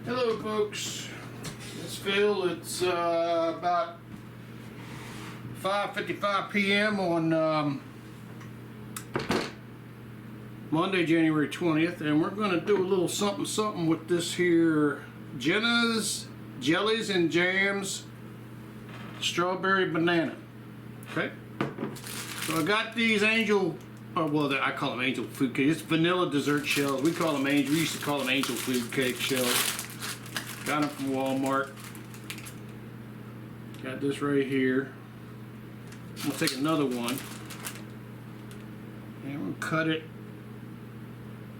Hello folks, it's Phil. It's about 5:55 p.m. on Monday, January 20th, and we're going to do a little something with this here Jenna's Jellies and Jams Strawberry Banana. Okay, so I got these angel, well, I call them angel food cake. It's vanilla dessert shells. We call them angel. We used to call them angel food cake shells. Got them from Walmart. Got this right here. I'm gonna take another one and I'm gonna cut it.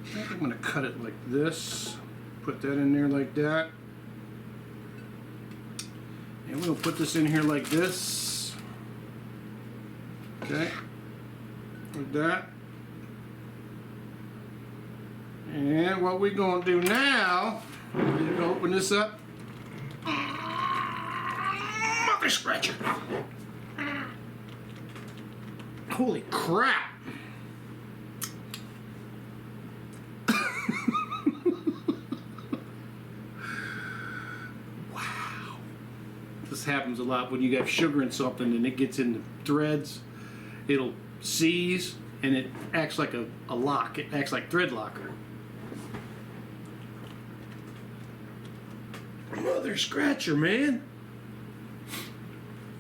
I think I'm gonna cut it like this. Put that in there like that. And we're gonna put this in here like this. Okay. Like that. And what we're gonna do now, we're gonna open this up. Mother scratcher. Holy crap. Wow. This happens a lot when you got sugar in something and it gets in the threads. It'll seize and it acts like a lock. It acts like thread locker. Mother scratcher, man.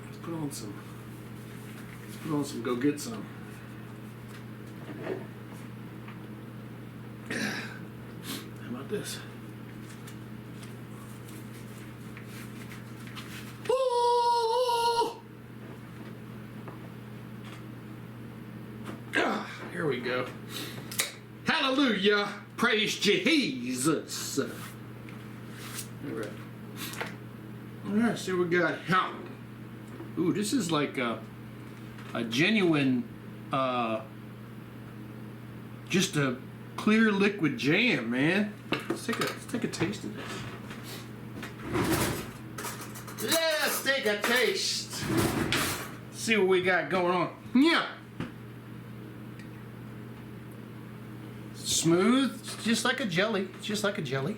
Let's put on some. Go get some. How about this? Oh! Here we go. Hallelujah. Praise Jesus. All right. All right, see what we got. Ooh, this is like a genuine, just a clear liquid jam, man. Let's take a taste of this. Let's take a taste. See what we got going on. Yeah. Smooth, just like a jelly. Just like a jelly.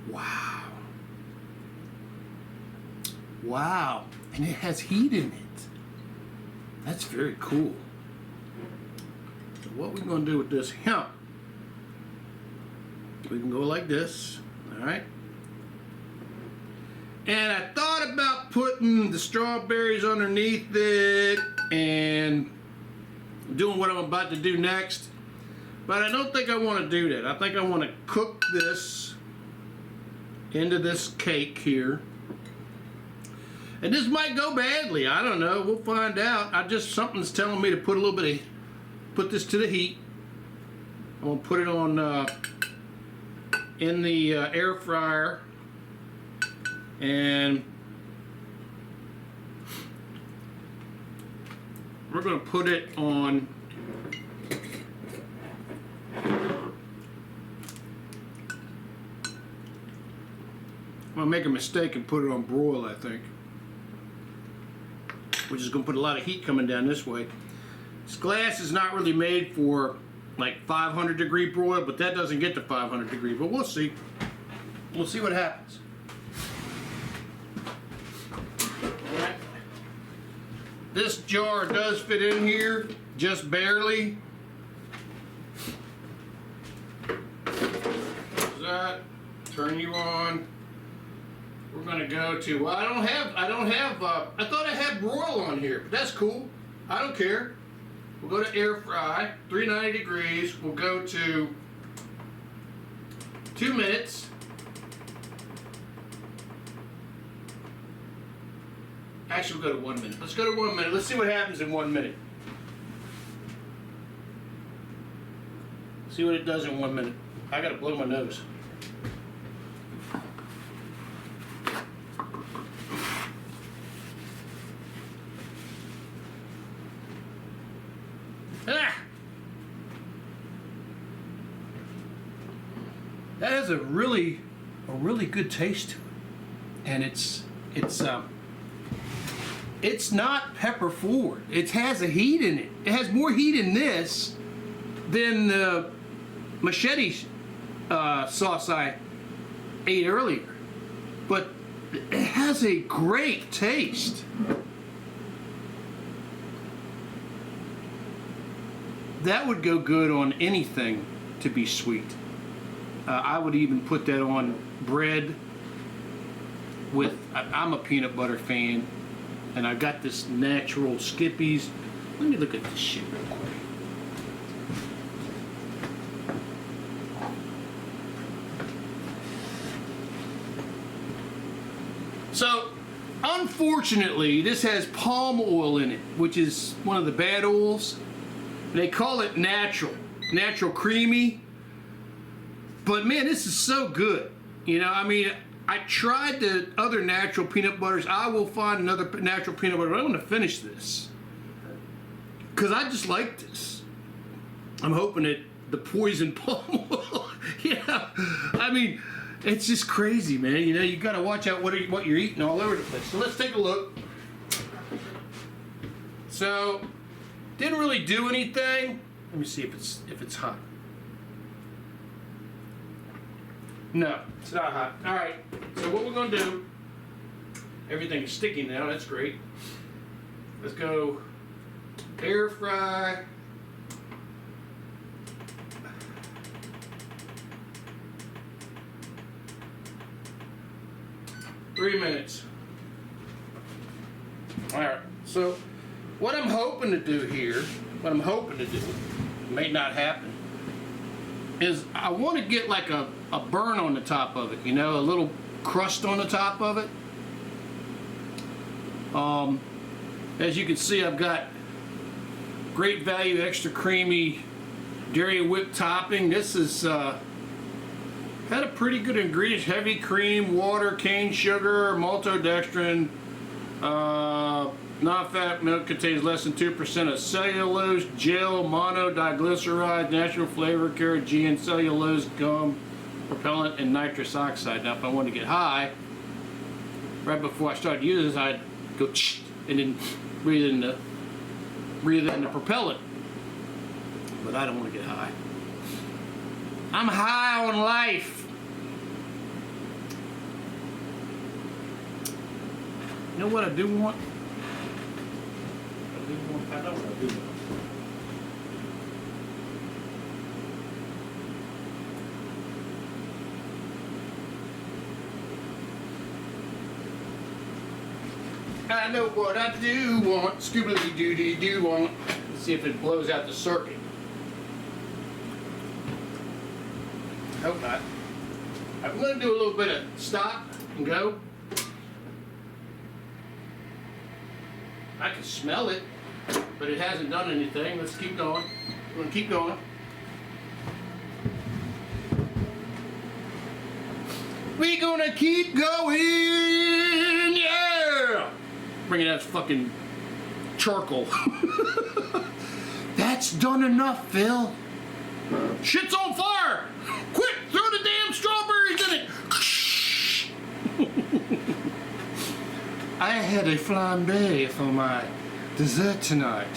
Wow. Wow. And it has heat in it. That's very cool. So what we're going to do with this here, we can go like this. All right. And I thought about putting the strawberries underneath it and doing what I'm about to do next. But I don't think I want to do that. I think I want to cook this into this cake here. And this might go badly. I don't know. We'll find out. Something's telling me to put a little bit of, put this to the heat. I'm going to put it on in the air fryer. And we're going to put it on I'm going to make a mistake and put it on broil, I think. Which is going to put a lot of heat coming down this way. This glass is not really made for like 500 degree broil, but that doesn't get to 500 degree, but we'll see. We'll see what happens. Alright. This jar does fit in here, just barely. That, turn you on. We're gonna go to, well, I thought I had broil on here, but that's cool. I don't care. We'll go to air fry, 390 degrees. We'll go to 2 minutes. Actually, we'll go to 1 minute. Let's go to 1 minute. Let's see what happens in 1 minute. See what it does in 1 minute. I gotta blow my nose. Ah! That has a really good taste to it, and it's it's not pepper forward. It has a heat in it. It has more heat in this than the machete sauce I ate earlier. But it has a great taste. That would go good on anything to be sweet. I would even put that on bread with, I'm a peanut butter fan, and I've got this natural Skippies. Let me look at this shit real quick. So, unfortunately, this has palm oil in it, which is one of the bad oils. They call it natural creamy. But man, this is so good. You know, I mean, I tried the other natural peanut butters. I will find another natural peanut butter, but I'm gonna finish this. Cause I just like this. I'm hoping that the poison palm oil, yeah. I mean, it's just crazy, man. You know, you gotta watch out what you're eating all over the place. So let's take a look. So, didn't really do anything. Let me see if it's hot. No, it's not hot. All right. So what we're gonna do? Everything is sticky now. That's great. Let's go air fry. Three minutes. All right. So what I'm hoping to do here, may not happen, is I want to get like a burn on the top of it, you know, a little crust on the top of it. As you can see, I've got Great Value Extra Creamy Dairy Whip topping. This is had a pretty good ingredients: heavy cream, water, cane sugar, maltodextrin. Non-fat milk contains less than 2% of cellulose, gel, monodiglyceride, natural flavor, carrageenan, cellulose, gum, propellant, and nitrous oxide. Now, if I wanted to get high, right before I started using this, I'd go and then breathe in the propellant. But I don't want to get high. I'm high on life. You know what I do want? I know what I do want. I know what I do want. Scoobly-doo-doo-doo want. Let's see if it blows out the circuit. Hope not. I'm going to do a little bit of stop and go. I can smell it, but it hasn't done anything. Let's keep going. We're going to keep going. We're going to keep going. Yeah! Bringing out fucking charcoal. That's done enough, Phil. Shit's on fire! Quick, throw the damn strawberries in it! I had a flambé for my dessert tonight.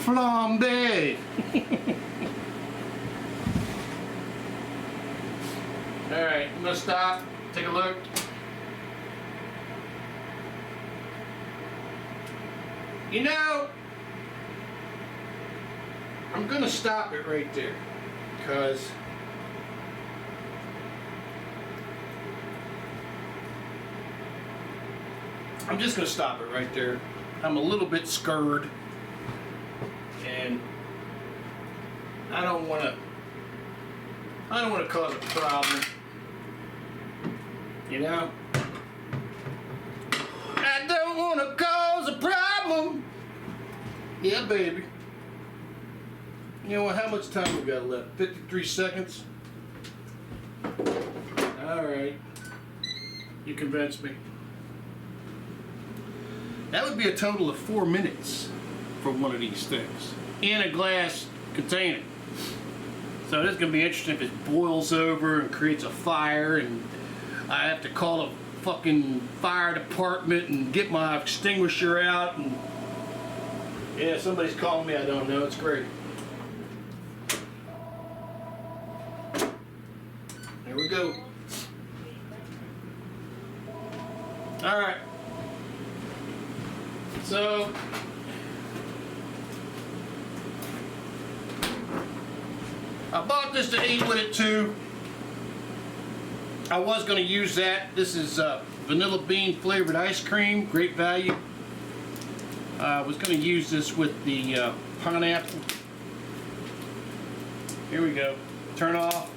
Flambé! Alright, I'm gonna stop, take a look. You know, I'm gonna stop it right there, because I'm just gonna stop it right there. I'm a little bit scared, and I don't wanna cause a problem. You know? I don't wanna cause a problem. Yeah, baby. You know what? How much time we got left? 53 seconds? Alright. You convinced me. That would be a total of 4 minutes for one of these things in a glass container. So this is going to be interesting if it boils over and creates a fire and I have to call a fucking fire department and get my extinguisher out. And yeah, somebody's calling me. I don't know. It's great. Here we go. All right. So I bought this to eat with it too. I was going to use that. This is vanilla bean flavored ice cream, great value. I was going to use this with the pineapple. Here we go. Turn off.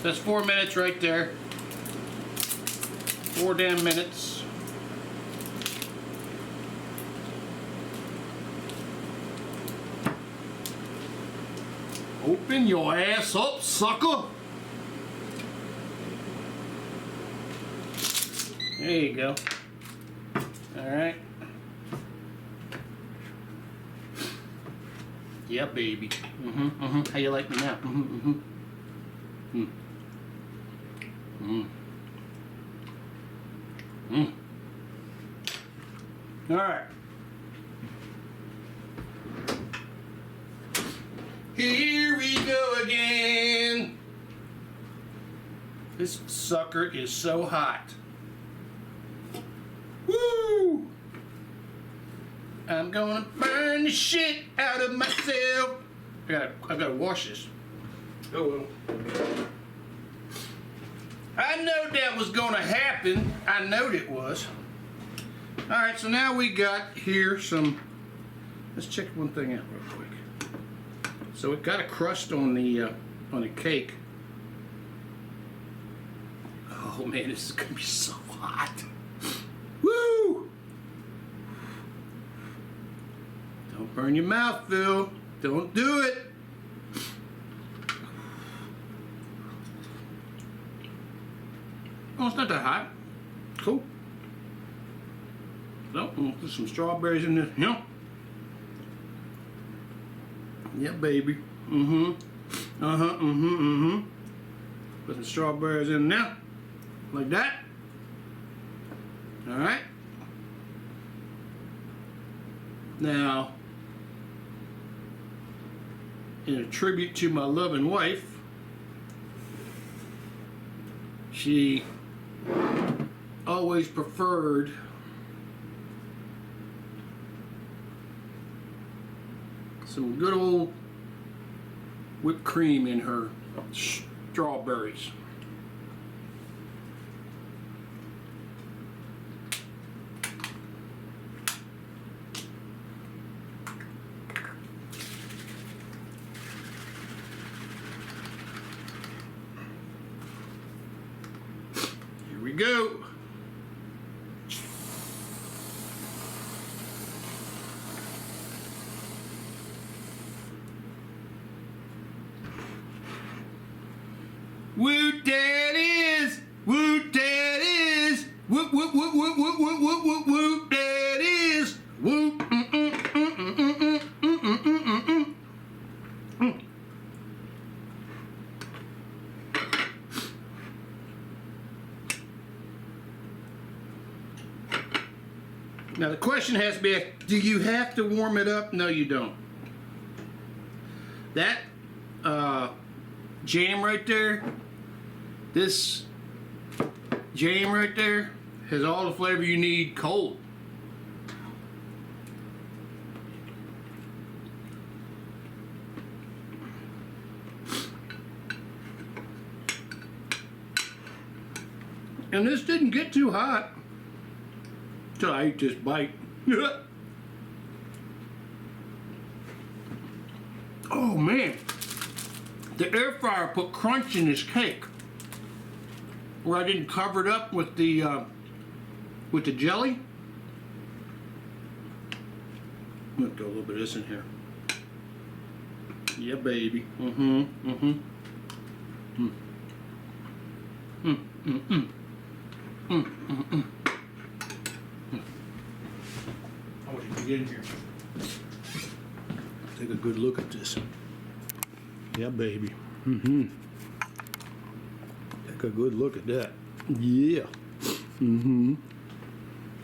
That's 4 minutes right there. 4 damn minutes. Open your ass up, sucker. There you go. All right. Yeah, baby. How you like me now? All right. Here we go again. This sucker is so hot. Woo! I'm gonna burn the shit out of myself. I gotta wash this. Oh well. I know that was gonna happen. I knowed it was. Alright, so now we got here some. Let's check one thing out real quick. So it got a crust on the cake. Oh man, this is gonna be so hot. Woo! Don't burn your mouth, Phil. Don't do it. Oh, it's not that hot. Cool. So, we'll put some strawberries in this. Yeah. Yeah, baby. Put some strawberries in there. Like that. Alright. Now, in a tribute to my loving wife, she always preferred some good old whipped cream in her strawberries. Here we go. Woot that is, woot that is, woot woot woot woot woot woot woot woot woot that is, woot. Now the question has to be, do you have to warm it up? No, you don't. That jam right there, this jam right there has all the flavor you need cold. And this didn't get too hot till I ate this bite. Oh man, the air fryer put crunch in this cake where I didn't cover it up with the jelly. I'm gonna throw a little bit of this in here. Yeah, baby. I want you to get in here. Take a good look at this. Yeah, baby. Take a good look at that. Yeah. Mm-hmm.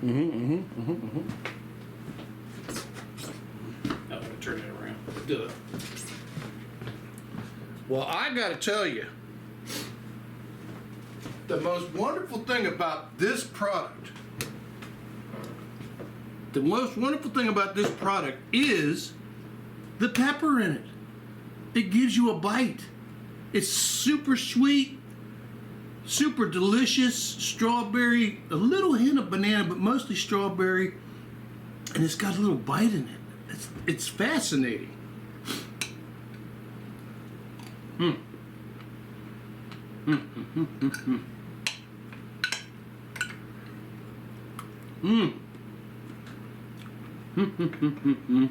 Mm-hmm. Mm-hmm. Mm-hmm. I'm gonna turn it around. Duh. Well, I gotta tell you, the most wonderful thing about this product, is the pepper in it. It gives you a bite. It's super sweet, super delicious, strawberry, a little hint of banana, but mostly strawberry, and it's got a little bite in it. It's fascinating. Mm. Mm, mm, mm, mm, mm. Mm. Mm, mm, mm, mm, mm.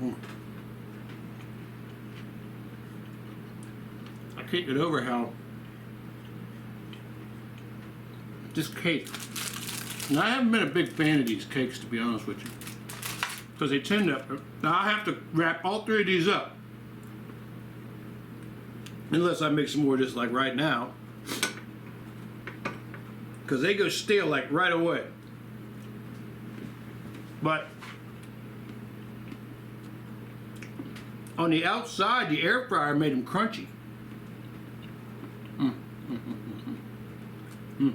Mm. I can't get over how this cake. Now, I haven't been a big fan of these cakes, to be honest with you, because they tend to. Now I have to wrap all three of these up, unless I make some more just like right now, because they go stale like right away. But on the outside, the air fryer made them crunchy. Mm. Mm, mm, mm, mm. Mm.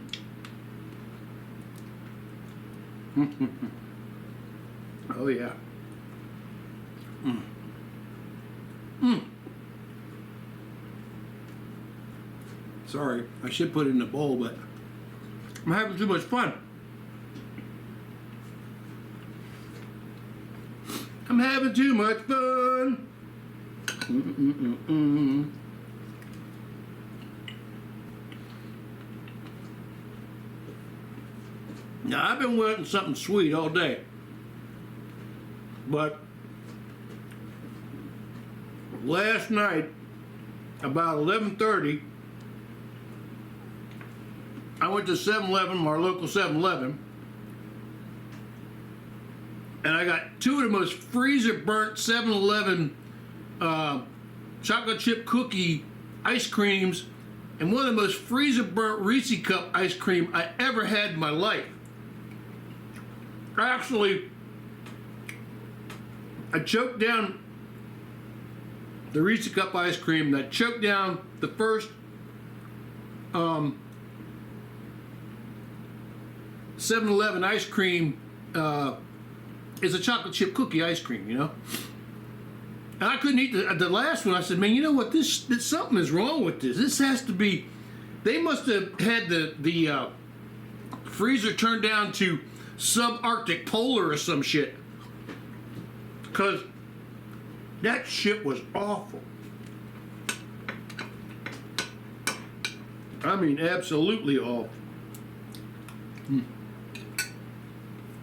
Mm, mm, mm. Oh yeah. Mm. Mm. Sorry, I should put it in a bowl, but I'm having too much fun. I'm having too much fun. Mm-mm-mm-mm. Now, I've been wanting something sweet all day, but last night, about 11:30, I went to 7-Eleven, our local 7-Eleven, and I got two of the most freezer-burnt 7-Eleven chocolate chip cookie ice creams, and one of the most freezer-burnt Reese Cup ice cream I ever had in my life. Actually, I choked down the Reese Cup ice cream, and I choked down the first 7-Eleven ice cream. Is a chocolate chip cookie ice cream, you know? And I couldn't eat the last one. I said, man, you know what? This something is wrong with this. This has to be, they must have had the freezer turned down to subarctic polar or some shit. Because that shit was awful. I mean, absolutely awful. Mm.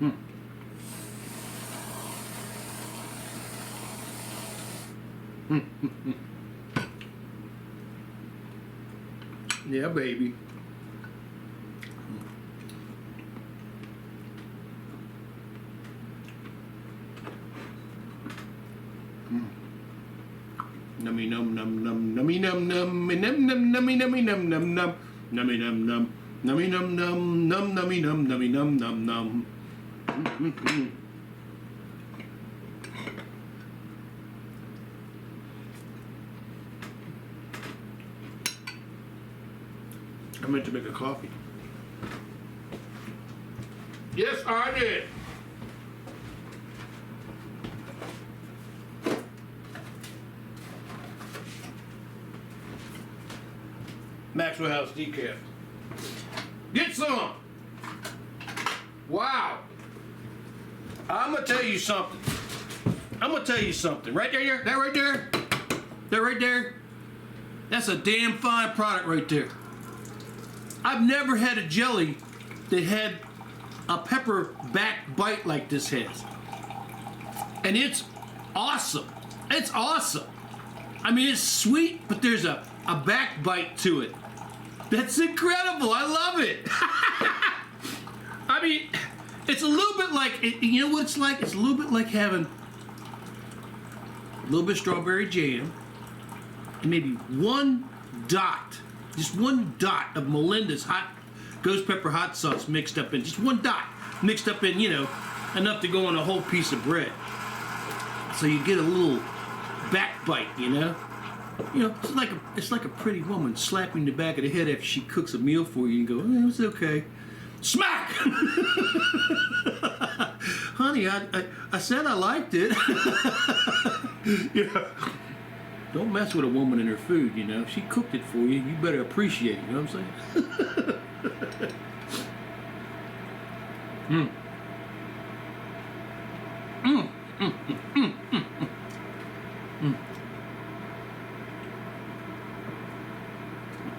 Mm. Mm. Mm. Yeah, baby. Nummy num num num nummy num num num num nummy nummy num num num nummy num num nummy num num num nummy num nummy num num num. I meant to make a coffee. Yes, I did. Maxwell House decaf. Get some. Wow. I'm gonna tell you something. Right there, that right there, that right there. That's a damn fine product right there. I've never had a jelly that had a pepper back bite like this has. And it's awesome. It's awesome. I mean, it's sweet, but there's a back bite to it. That's incredible. I love it. I mean, it's a little bit like, you know what it's like? It's a little bit like having a little bit of strawberry jam and maybe one dot Just one dot of Melinda's hot ghost pepper hot sauce mixed up in, just one dot mixed up in, enough to go on a whole piece of bread. So you get a little backbite, it's like a pretty woman slapping the back of the head after she cooks a meal for you and go, oh, it's okay. Smack! Honey, I said I liked it. Don't mess with a woman and her food, If she cooked it for you, you better appreciate it, you know what I'm saying? Mm. Mm, mm, mm, mm, mm, mm.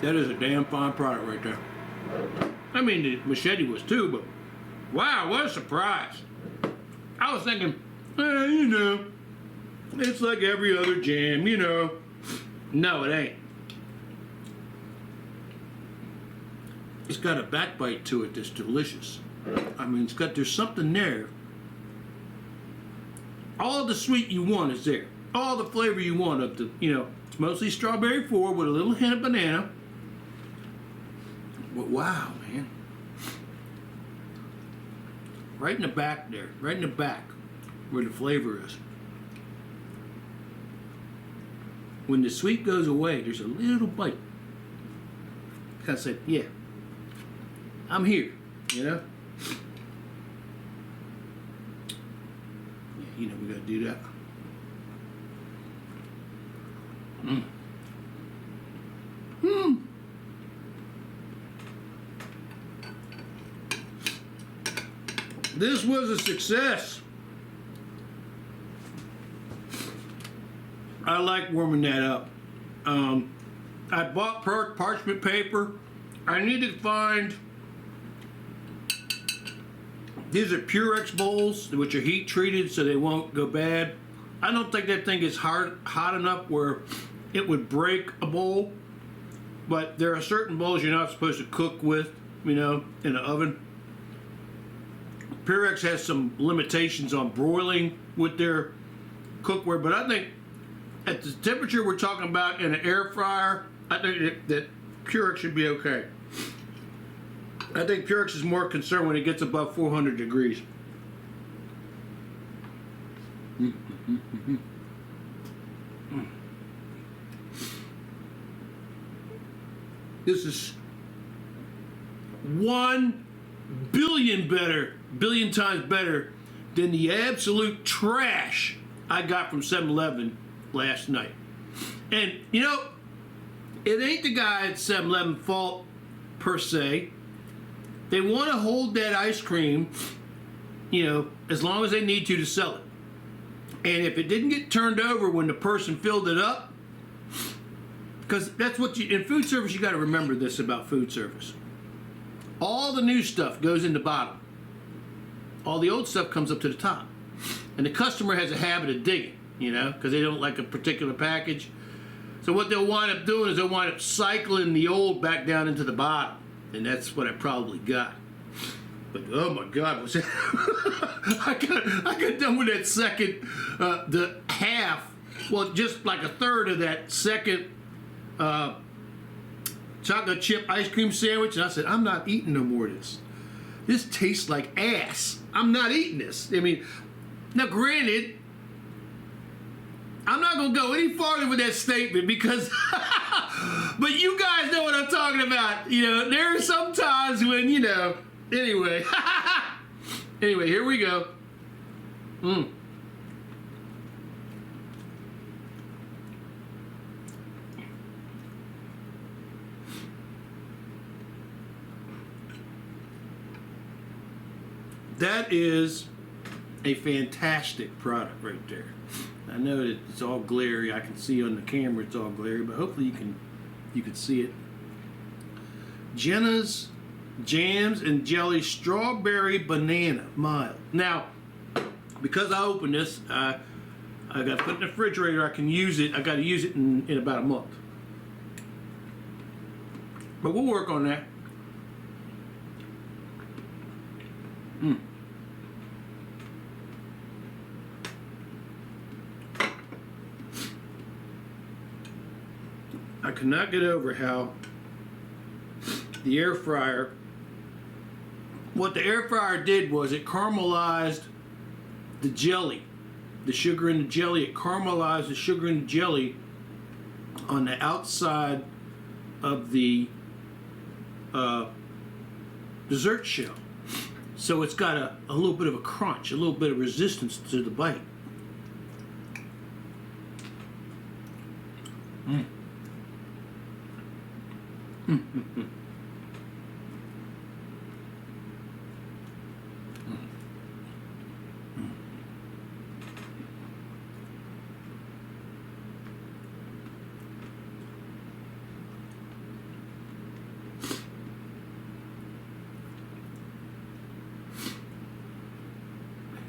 That is a damn fine product right there. I mean, the machete was too, but wow, what a surprise. I was thinking, it's like every other jam, No, it ain't. It's got a backbite to it that's delicious. I mean, there's something there. All the sweet you want is there. All the flavor you want of the, it's mostly strawberry forward with a little hint of banana. But wow, man. Right in the back there, right in the back where the flavor is. When the sweet goes away, there's a little bite. Kind of say, yeah, I'm here, Yeah, we gotta do that. Mm. Mm. This was a success. I like warming that up. I bought parchment paper. I need to find, these are Purex bowls, which are heat treated so they won't go bad. I don't think that thing is hot enough where it would break a bowl, but there are certain bowls you're not supposed to cook with, in the oven. Purex has some limitations on broiling with their cookware, but I think at the temperature we're talking about in an air fryer, I think that Purex should be okay. I think Purex is more concerned when it gets above 400 degrees. This is 1 billion times better than the absolute trash I got from 7-Eleven last night. And it ain't the guy at 7-Eleven fault per se. They want to hold that ice cream, as long as they need to sell it. And if it didn't get turned over when the person filled it up, because that's what in food service, you got to remember this about food service. All the new stuff goes in the bottom. All the old stuff comes up to the top. And the customer has a habit of digging, because they don't like a particular package. So what they'll wind up doing is they'll wind up cycling the old back down into the bottom. And that's what I probably got. But oh my God, was that I got done with that second, the half, well, just like a third of that second chocolate chip ice cream sandwich, and I said, I'm not eating no more of this. This tastes like ass. I'm not eating this. I mean, now granted, I'm not gonna go any farther with that statement because, but you guys know what I'm talking about. There are some times when, anyway. Anyway, here we go. That is a fantastic product right there. I know that it's all glary. I can see on the camera it's all glary, but hopefully you can see it. Jenna's Jams and Jelly Strawberry Banana Mild. Now, because I opened this, I got to put it in the refrigerator. I can use it. I got to use it in about a month. But we'll work on that. I cannot get over how the air fryer. What the air fryer did was it caramelized the jelly, the sugar in the jelly. It caramelized the sugar in the jelly on the outside of the dessert shell. So it's got a little bit of a crunch, a little bit of resistance to the bite. Mm. Mm-hmm.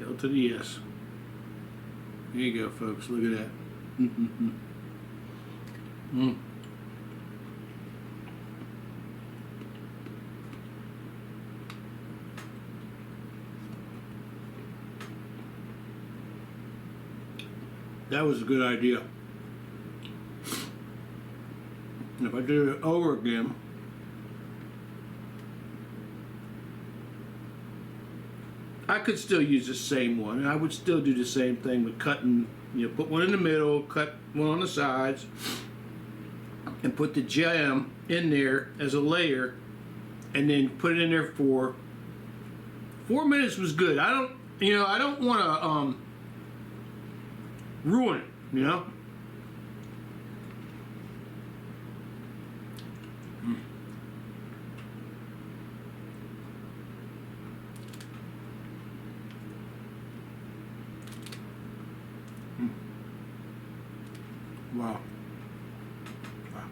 Hell to the yes. There you go, folks. Look at that. Mm-hmm. Mm. That was a good idea. And if I did it over again, I could still use the same one, and I would still do the same thing with cutting, put one in the middle, cut one on the sides, and put the jam in there as a layer, and then put it in there for 4 minutes was good. I don't want to ruin it, Wow. Wow.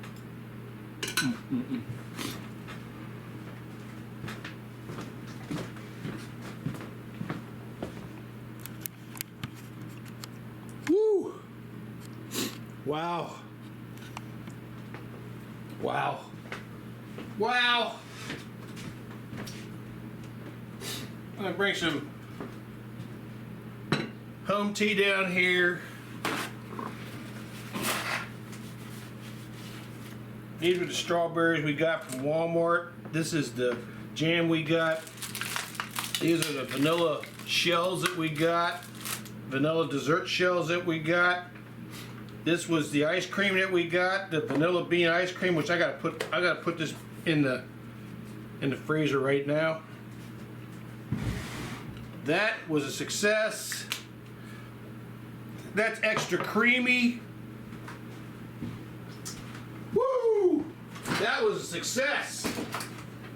Woo! Wow. Wow. Wow. I'm gonna bring some home tea down here. These are the strawberries we got from Walmart. This is the jam we got. These are the vanilla shells that we got. Vanilla dessert shells that we got. This was the ice cream that we got, the vanilla bean ice cream, which I gotta put this in the freezer right now. That was a success. That's extra creamy. Woo! That was a success.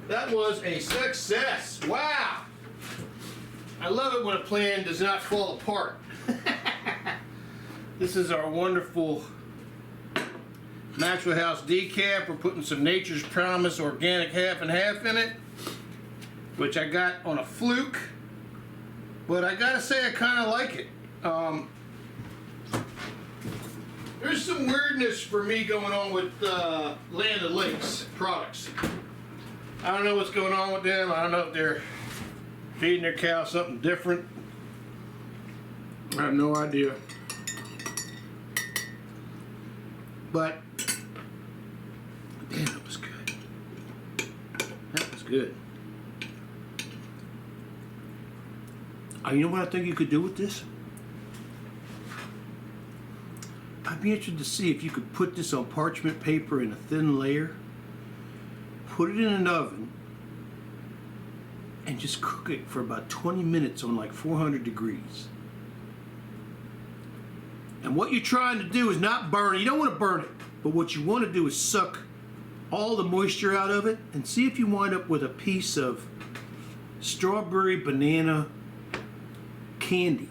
That was a success. Wow! I love it when a plan does not fall apart. This is our wonderful Maxwell House decaf. We're putting some Nature's Promise organic half and half in it, which I got on a fluke, but I gotta say I kind of like it. There's some weirdness for me going on with Land O'Lakes products. I don't know what's going on with them. I don't know if they're feeding their cow something different. I have no idea. But, damn, that was good. That was good. You know what I think you could do with this? I'd be interested to see if you could put this on parchment paper in a thin layer, put it in an oven, and just cook it for about 20 minutes on like 400 degrees. And what you're trying to do is not burn it. You don't want to burn it, but what you want to do is suck all the moisture out of it and see if you wind up with a piece of strawberry banana candy.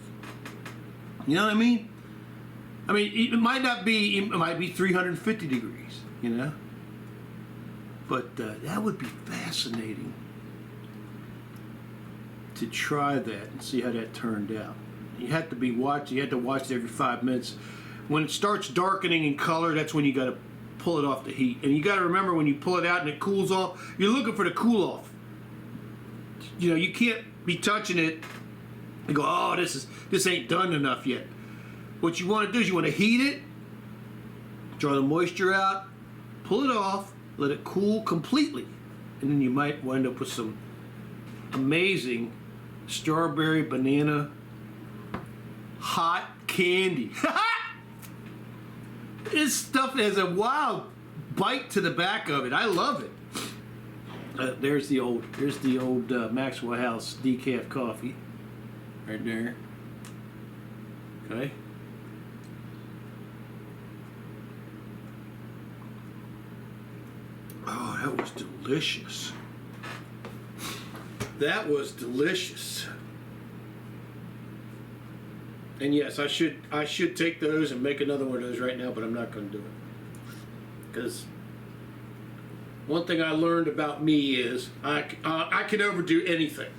You know what I mean? I mean, it might be 350 degrees, but that would be fascinating to try that and see how that turned out. You have to watch it every 5 minutes. When it starts darkening in color, that's when you got to pull it off the heat. And you got to remember, when you pull it out and it cools off, you're looking for the cool off. You can't be touching it and go, oh, this ain't done enough yet. What you want to do is you want to heat it, draw the moisture out, pull it off, let it cool completely, and then you might wind up with some amazing strawberry banana hot candy. This stuff has a wild bite to the back of it. I love it. There's the old Maxwell House decaf coffee, right there. Okay. Oh, that was delicious. That was delicious. And yes, I should take those and make another one of those right now, but I'm not going to do it. Because one thing I learned about me is I can overdo anything.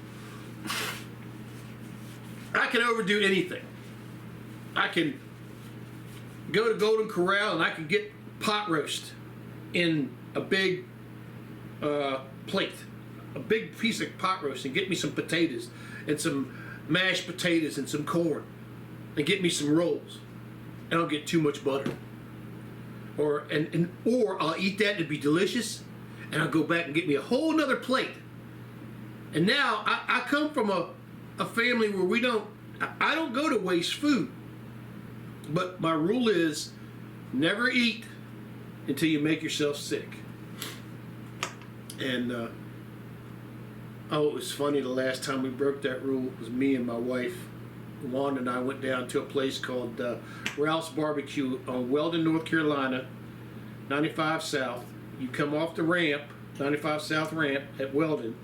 I can overdo anything. I can go to Golden Corral and I can get pot roast in a big plate, a big piece of pot roast, and get me some potatoes and some mashed potatoes and some corn, and get me some rolls, and I'll get too much butter. Or I'll eat that and it'd be delicious, and I'll go back and get me a whole nother plate. And now I come from a family where I don't go to waste food. But my rule is never eat until you make yourself sick. And it was funny, the last time we broke that rule was me and my wife Wanda and I went down to a place called Ralph's Barbecue on Weldon, North Carolina, 95 South. You come off the ramp, 95 South ramp at Weldon.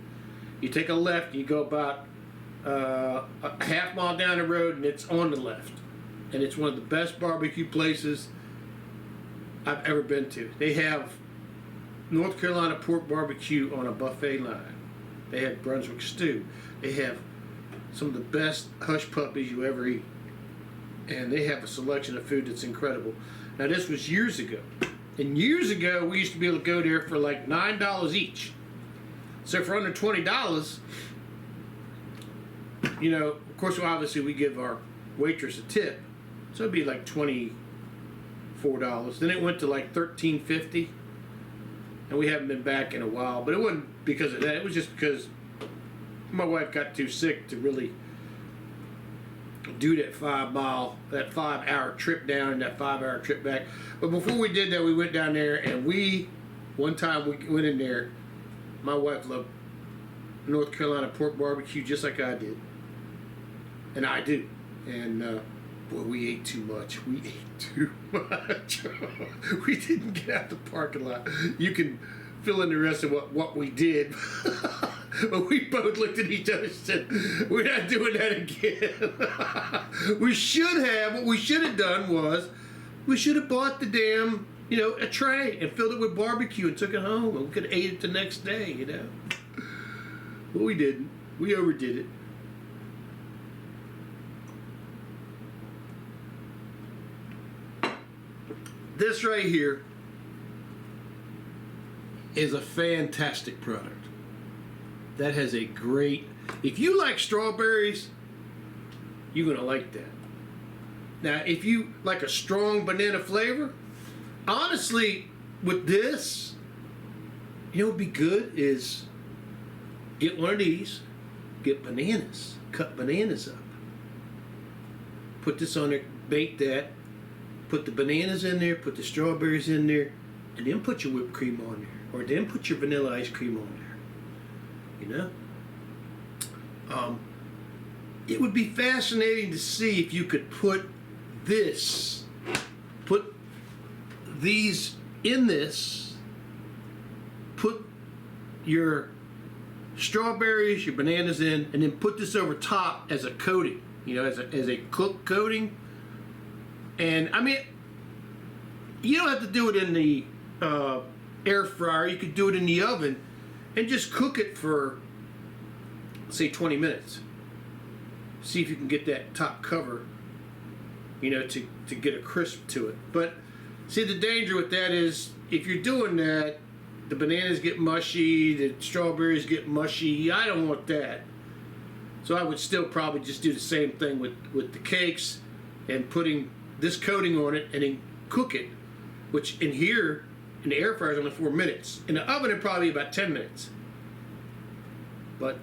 You take a left, and you go about a half mile down the road, and it's on the left. And it's one of the best barbecue places I've ever been to. They have North Carolina pork barbecue on a buffet line. They have Brunswick stew. They have some of the best hush puppies you ever eat. And they have a selection of food that's incredible. Now, this was years ago. And years ago, we used to be able to go there for like $9 each. So for under $20, of course, obviously we give our waitress a tip. So it'd be like $24. Then it went to like $13.50. And we haven't been back in a while. But it wasn't because of that. It was just because my wife got too sick to really do that 5-hour trip down and that 5-hour trip back. But before we did that, we went down there, and one time we went in there. My wife loved North Carolina pork barbecue just like I did. And I do. And boy, we ate too much. We ate too much. We didn't get out the parking lot. You can fill in the rest of what we did. But we both looked at each other and said, we're not doing that again. What we should have done was, we should have bought the damn, a tray and filled it with barbecue and took it home, and we could have ate it the next day, But we didn't. We overdid it. This right here is a fantastic product. That has a great, if you like strawberries, you're going to like that. Now, if you like a strong banana flavor, honestly, with this, what would be good is get one of these, get bananas, cut bananas up. Put this on there, bake that, put the bananas in there, put the strawberries in there, and then put your whipped cream on there. Or then put your vanilla ice cream on there. It would be fascinating to see if you could put these in this, put your strawberries, your bananas in, and then put this over top as a coating, as a cooked coating. And I mean, you don't have to do it in the air fryer. You could do it in the oven and just cook it for, say, 20 minutes. See if you can get that top cover, to get a crisp to it. But see, the danger with that is, if you're doing that, the bananas get mushy, the strawberries get mushy. I don't want that. So I would still probably just do the same thing with the cakes, and putting this coating on it, and then cook it, which in here, in the air fryer is only 4 minutes. In the oven, it'd probably be about 10 minutes. but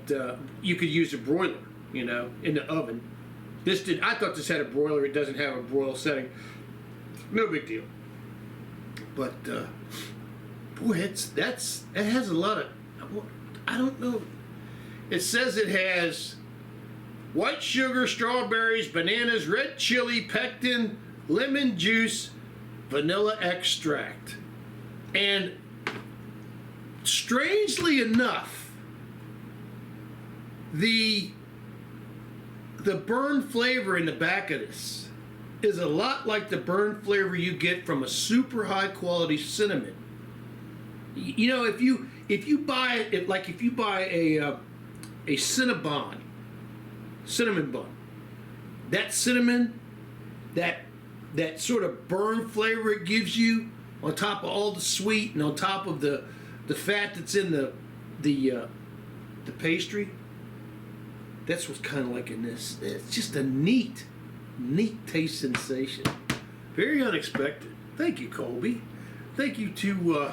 you could use a broiler, you know, in the oven. This did. I thought this had a broiler. It doesn't have a broil setting. No big deal. But boy, it has a lot of. I don't know. It says it has white sugar, strawberries, bananas, red chili, pectin, lemon juice, vanilla extract, and strangely enough, the burn flavor in the back of this is a lot like the burn flavor you get from a super high quality cinnamon. You know, if you buy a cinnamon bun, that cinnamon, that sort of burn flavor it gives you on top of all the sweet and on top of the fat that's in the pastry. That's what's kind of like in this. It's just a neat taste sensation. Very unexpected. Thank you, Colby. Thank you to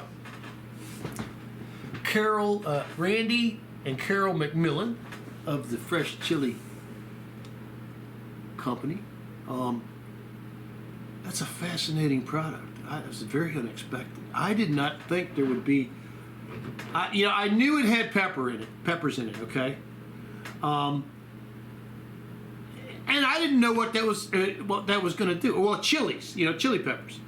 Randy and Carol McMillan of the Fresh Chili Company. That's a fascinating product. It was very unexpected. I did not think there would be. I knew it had peppers in it. Okay. And I didn't know what that was going to do. Well, chilies, chili peppers,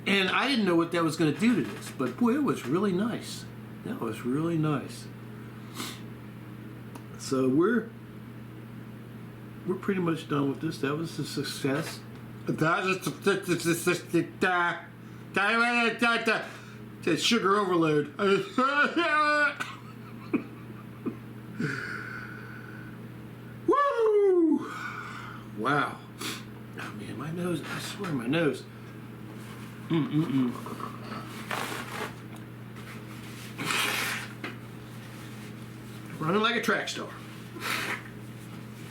and I didn't know what that was going to do to this. But boy, it was really nice. That was really nice. So we're pretty much done with this. That was a success. That sugar overload. Woo! Wow. Oh man, my nose, I swear my nose. Running like a track star.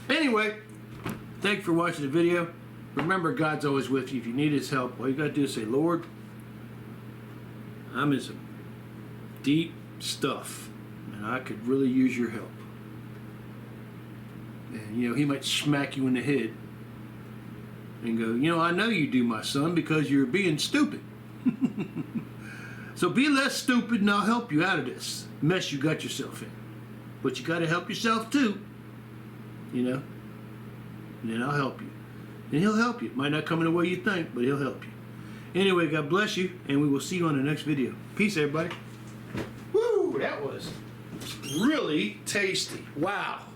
Anyway, thank you for watching the video. Remember, God's always with you. If you need His help, all you got to do is say, Lord, I'm in some deep stuff, and I could really use your help. And, He might smack you in the head and go, I know you do, my son, because you're being stupid. So be less stupid, and I'll help you out of this mess you got yourself in. But you got to help yourself, too. And then I'll help you. And He'll help you. It might not come in the way you think, but He'll help you. Anyway, God bless you, and we will see you on the next video. Peace, everybody. Woo, that was really tasty. Wow.